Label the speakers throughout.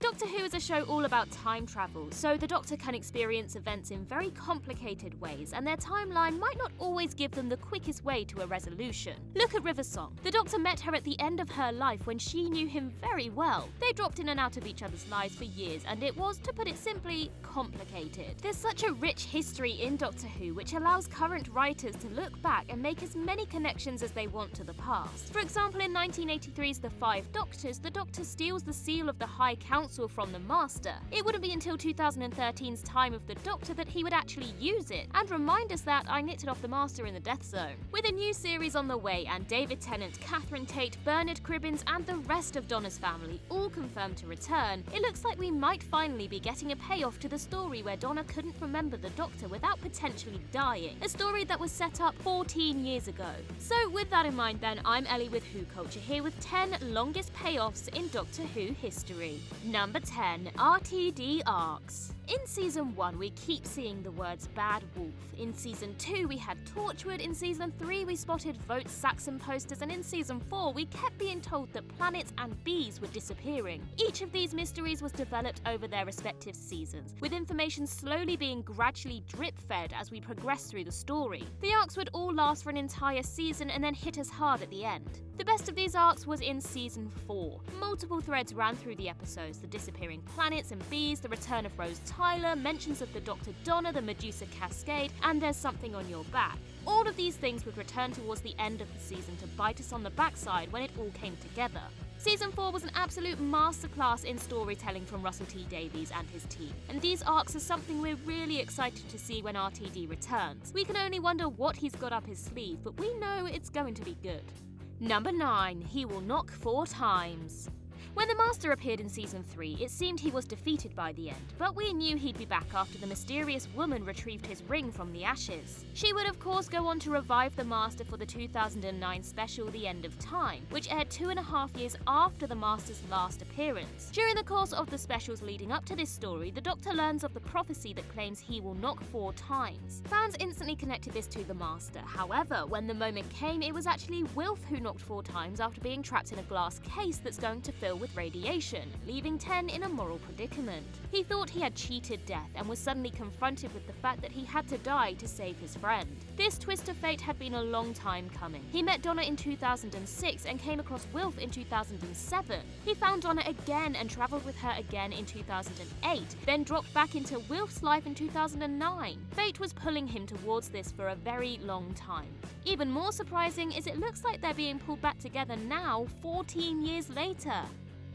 Speaker 1: Doctor Who is a show all about time travel, so the Doctor can experience events in very complicated ways, and their timeline might not always give them the quickest way to a resolution. Look at River Song. The Doctor met her at the end of her life when she knew him very well. They dropped in and out of each other's lives for years, and it was, to put it simply, complicated. There's such a rich history in Doctor Who which allows current writers to look back and make as many connections as they want to the past. For example, in 1983's The Five Doctors, the Doctor steals the seal of the High Council from the Master. It wouldn't be until 2013's Time of the Doctor that he would actually use it, and remind us that I nicked it off the Master in the Death Zone. With a new series on the way and David Tennant, Catherine Tate, Bernard Cribbins and the rest of Donna's family all confirmed to return, it looks like we might finally be getting a payoff to the story where Donna couldn't remember the Doctor without potentially dying, a story that was set up 14 years ago. So with that in mind then, I'm Ellie with Who Culture, here with 10 longest payoffs in Doctor Who history. Number 10. RTD Arcs. In Season 1, we keep seeing the words Bad Wolf. In Season 2, we had Torchwood. In Season 3, we spotted Vote Saxon posters. And in Season 4, we kept being told that planets and bees were disappearing. Each of these mysteries was developed over their respective seasons, with information slowly being gradually drip-fed as we progress through the story. The arcs would all last for an entire season and then hit us hard at the end. The best of these arcs was in Season 4. Multiple threads ran through the episodes: the disappearing planets and bees, the return of Rose Tyler, mentions of the Dr. Donna, the Medusa Cascade, and There's Something on Your Back. All of these things would return towards the end of the season to bite us on the backside when it all came together. Season 4 was an absolute masterclass in storytelling from Russell T Davies and his team, and these arcs are something we're really excited to see when RTD returns. We can only wonder what he's got up his sleeve, but we know it's going to be good. Number 9. He will knock 4 times. When the Master appeared in Season 3, it seemed he was defeated by the end, but we knew he'd be back after the mysterious woman retrieved his ring from the ashes. She would of course go on to revive the Master for the 2009 special The End of Time, which aired 2.5 years after the Master's last appearance. During the course of the specials leading up to this story, the Doctor learns of the prophecy that claims he will knock 4 times. Fans instantly connected this to the Master. However, when the moment came, it was actually Wilf who knocked 4 times after being trapped in a glass case that's going to fill with radiation, leaving Ten in a moral predicament. He thought he had cheated death and was suddenly confronted with the fact that he had to die to save his friend. This twist of fate had been a long time coming. He met Donna in 2006 and came across Wilf in 2007. He found Donna again and travelled with her again in 2008, then dropped back into Wilf's life in 2009. Fate was pulling him towards this for a very long time. Even more surprising is it looks like they're being pulled back together now, 14 years later.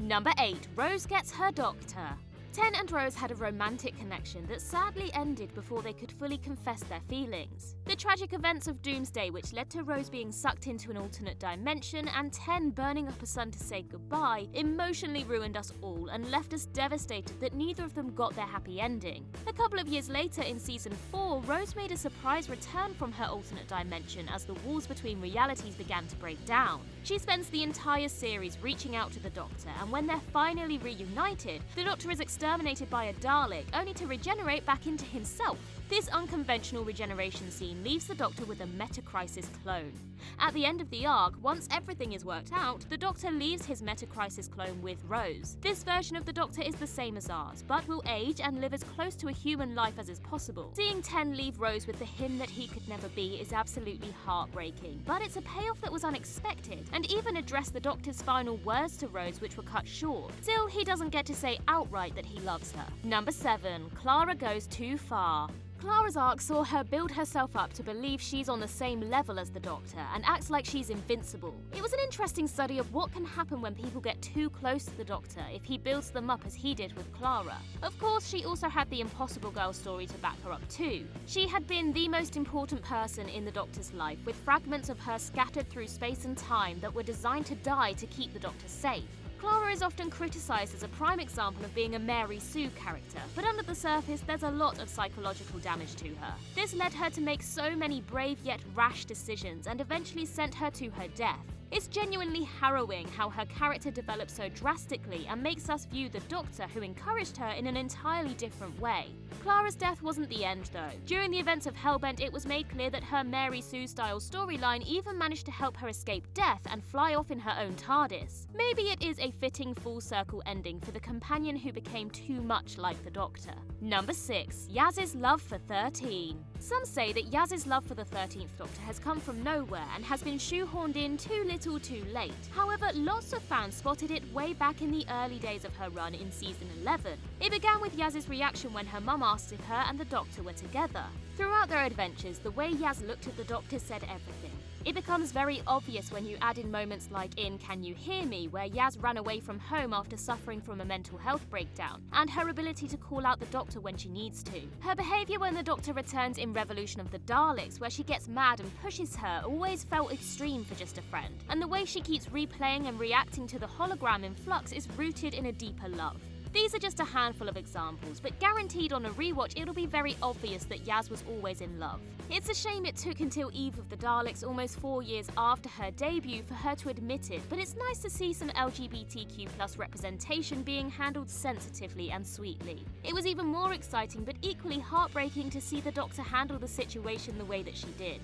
Speaker 1: Number 8. Rose gets her doctor. Ten and Rose had a romantic connection that sadly ended before they could fully confess their feelings. The tragic events of Doomsday, which led to Rose being sucked into an alternate dimension and Ten burning up a sun to say goodbye, emotionally ruined us all and left us devastated that neither of them got their happy ending. A couple of years later in Season 4, Rose made a surprise return from her alternate dimension as the walls between realities began to break down. She spends the entire series reaching out to the Doctor, and when they're finally reunited, the Doctor is exterminated by a Dalek, only to regenerate back into himself. This unconventional regeneration scene leaves the Doctor with a Meta-Crisis clone. At the end of the arc, once everything is worked out, the Doctor leaves his Meta-Crisis clone with Rose. This version of the Doctor is the same as ours, but will age and live as close to a human life as is possible. Seeing Ten leave Rose with the him that he could never be is absolutely heartbreaking, but it's a payoff that was unexpected, and even addressed the Doctor's final words to Rose, which were cut short. Still, he doesn't get to say outright that he loves her. Number 7. Clara Goes Too Far. Clara's arc saw her build herself up to believe she's on the same level as the Doctor and acts like she's invincible. It was an interesting study of what can happen when people get too close to the Doctor if he builds them up as he did with Clara. Of course, she also had the Impossible Girl story to back her up too. She had been the most important person in the Doctor's life, with fragments of her scattered through space and time that were designed to die to keep the Doctor safe. Clara is often criticised as a prime example of being a Mary Sue character, but under the surface there's a lot of psychological damage to her. This led her to make so many brave yet rash decisions and eventually sent her to her death. It's genuinely harrowing how her character develops so drastically and makes us view the Doctor who encouraged her in an entirely different way. Clara's death wasn't the end though. During the events of Hellbent, it was made clear that her Mary Sue-style storyline even managed to help her escape death and fly off in her own TARDIS. Maybe it is a fitting full-circle ending for the companion who became too much like the Doctor. Number 6. Yaz's Love for 13. Some say that Yaz's love for the 13th Doctor has come from nowhere and has been shoehorned in too little too late. However, lots of fans spotted it way back in the early days of her run in season 11. It began with Yaz's reaction when her mum asked if her and the Doctor were together. Throughout their adventures, the way Yaz looked at the Doctor said everything. It becomes very obvious when you add in moments like in Can You Hear Me, where Yaz ran away from home after suffering from a mental health breakdown, and her ability to call out the Doctor when she needs to. Her behaviour when the Doctor returns in Revolution of the Daleks, where she gets mad and pushes her, always felt extreme for just a friend, and the way she keeps replaying and reacting to the hologram in Flux is rooted in a deeper love. These are just a handful of examples, but guaranteed on a rewatch it'll be very obvious that Yaz was always in love. It's a shame it took until Eve of the Daleks, almost 4 years after her debut, for her to admit it, but it's nice to see some LGBTQ+ representation being handled sensitively and sweetly. It was even more exciting but equally heartbreaking to see the Doctor handle the situation the way that she did.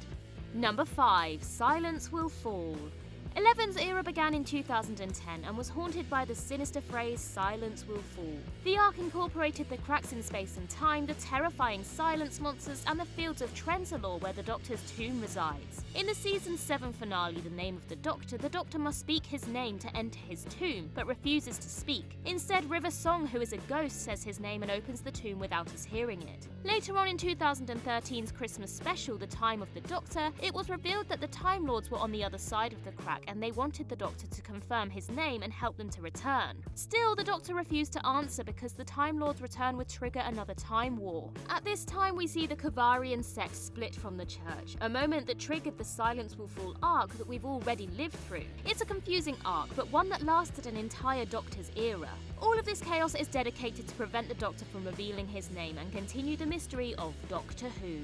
Speaker 1: Number 5. Silence Will Fall. Eleven's era began in 2010 and was haunted by the sinister phrase "Silence will fall." The arc incorporated the cracks in space and time, the terrifying silence monsters, and the fields of Trenzalore where the Doctor's tomb resides. In the season 7 finale, The Name of the Doctor must speak his name to enter his tomb, but refuses to speak. Instead, River Song, who is a ghost, says his name and opens the tomb without us hearing it. Later on in 2013's Christmas special, The Time of the Doctor, it was revealed that the Time Lords were on the other side of the crack and they wanted the Doctor to confirm his name and help them to return. Still, the Doctor refused to answer because the Time Lords' return would trigger another time war. At this time, we see the Kavarian sect split from the Church, a moment that triggered the Silence Will Fall arc that we've already lived through. It's a confusing arc, but one that lasted an entire Doctor's era. All of this chaos is dedicated to prevent the Doctor from revealing his name and continue the mystery of Doctor Who.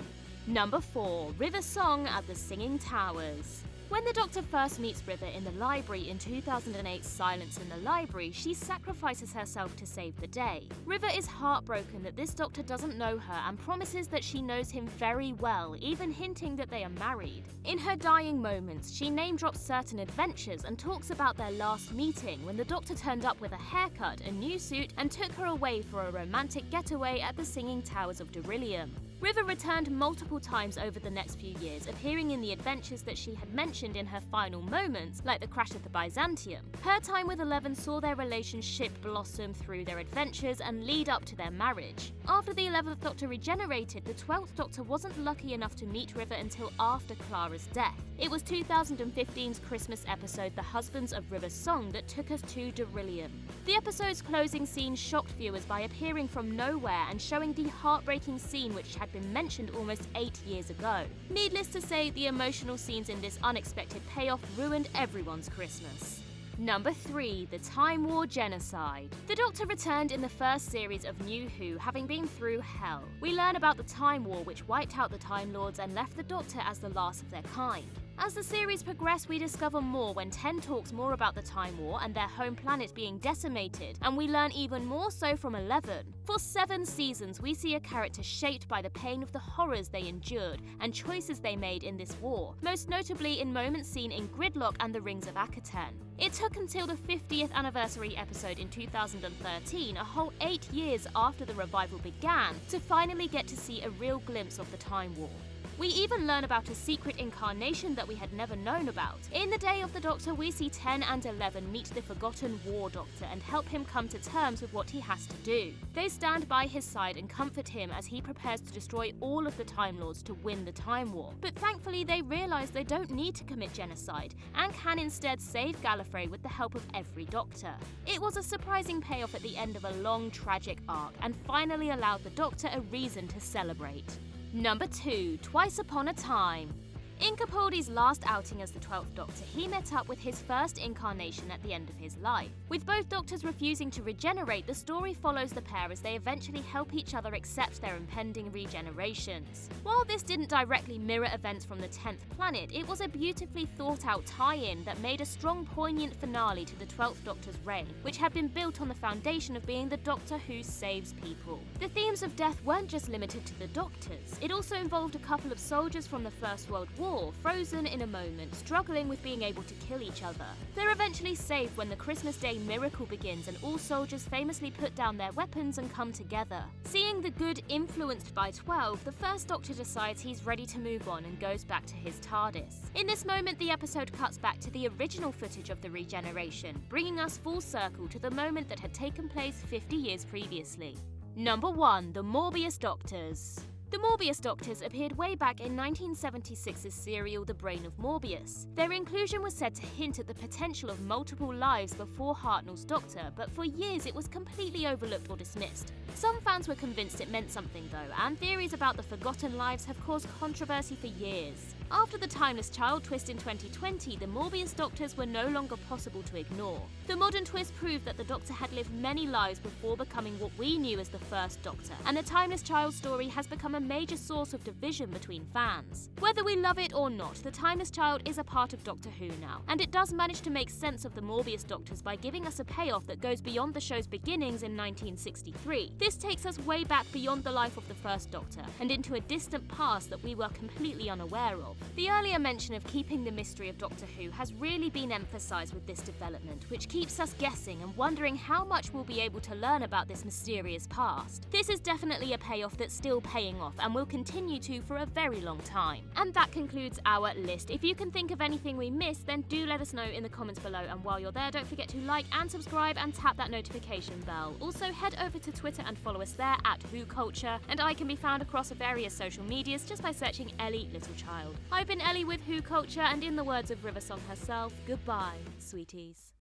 Speaker 1: Number 4. River Song at the Singing Towers. When the Doctor first meets River in the library in 2008's Silence in the Library, she sacrifices herself to save the day. River is heartbroken that this Doctor doesn't know her and promises that she knows him very well, even hinting that they are married. In her dying moments, she name-drops certain adventures and talks about their last meeting when the Doctor turned up with a haircut, a new suit, and took her away for a romantic getaway at the Singing Towers of Darillium. River returned multiple times over the next few years, appearing in the adventures that she had mentioned in her final moments, like the crash of the Byzantium. Her time with 11 saw their relationship blossom through their adventures and lead up to their marriage. After the 11th Doctor regenerated, the 12th Doctor wasn't lucky enough to meet River until after Clara's death. It was 2015's Christmas episode The Husbands of River Song that took us to Darillium. The episode's closing scene shocked viewers by appearing from nowhere and showing the heartbreaking scene which had been mentioned almost 8 years ago. Needless to say, the emotional scenes in this unexpected payoff ruined everyone's Christmas. Number 3. The Time War Genocide. The Doctor returned in the first series of New Who, having been through hell. We learn about the Time War, which wiped out the Time Lords and left the Doctor as the last of their kind. As the series progressed, we discover more when 10 talks more about the Time War and their home planet being decimated, and we learn even more so from 11. For 7 seasons, we see a character shaped by the pain of the horrors they endured and choices they made in this war, most notably in moments seen in Gridlock and the Rings of Akaten. It took until the 50th anniversary episode in 2013, a whole 8 years after the revival began, to finally get to see a real glimpse of the Time War. We even learn about a secret incarnation that we had never known about. In the Day of the Doctor, we see 10 and 11 meet the forgotten War Doctor and help him come to terms with what he has to do. They stand by his side and comfort him as he prepares to destroy all of the Time Lords to win the Time War. But thankfully, they realise they don't need to commit genocide and can instead save Gallifrey with the help of every Doctor. It was a surprising payoff at the end of a long, tragic arc and finally allowed the Doctor a reason to celebrate. Number 2. Twice Upon a Time. In Capaldi's last outing as the 12th Doctor, he met up with his first incarnation at the end of his life. With both Doctors refusing to regenerate, the story follows the pair as they eventually help each other accept their impending regenerations. While this didn't directly mirror events from the 10th planet, it was a beautifully thought out tie-in that made a strong, poignant finale to the 12th Doctor's reign, which had been built on the foundation of being the Doctor who saves people. The themes of death weren't just limited to the Doctors. It also involved a couple of soldiers from the First World War, frozen in a moment, struggling with being able to kill each other. They're eventually saved when the Christmas Day miracle begins and all soldiers famously put down their weapons and come together. Seeing the good influenced by 12, the First Doctor decides he's ready to move on and goes back to his TARDIS. In this moment, the episode cuts back to the original footage of the regeneration, bringing us full circle to the moment that had taken place 50 years previously. Number 1. The Morbius Doctors. The Morbius Doctors appeared way back in 1976's serial The Brain of Morbius. Their inclusion was said to hint at the potential of multiple lives before Hartnell's Doctor, but for years it was completely overlooked or dismissed. Some fans were convinced it meant something though, and theories about the forgotten lives have caused controversy for years. After the Timeless Child twist in 2020, the Morbius Doctors were no longer possible to ignore. The modern twist proved that the Doctor had lived many lives before becoming what we knew as the First Doctor, and the Timeless Child story has become a major source of division between fans. Whether we love it or not, the Timeless Child is a part of Doctor Who now, and it does manage to make sense of the Morbius Doctors by giving us a payoff that goes beyond the show's beginnings in 1963. This takes us way back beyond the life of the First Doctor, and into a distant past that we were completely unaware of. The earlier mention of keeping the mystery of Doctor Who has really been emphasised with this development, which keeps us guessing and wondering how much we'll be able to learn about this mysterious past. This is definitely a payoff that's still paying off and will continue to for a very long time. And that concludes our list. If you can think of anything we missed, then do let us know in the comments below, and while you're there, don't forget to like and subscribe and tap that notification bell. Also, head over to Twitter and follow us there at WhoCulture, and I can be found across various social medias just by searching Ellie Littlechild. I've been Ellie with Who Culture, and in the words of Riversong herself, goodbye, sweeties.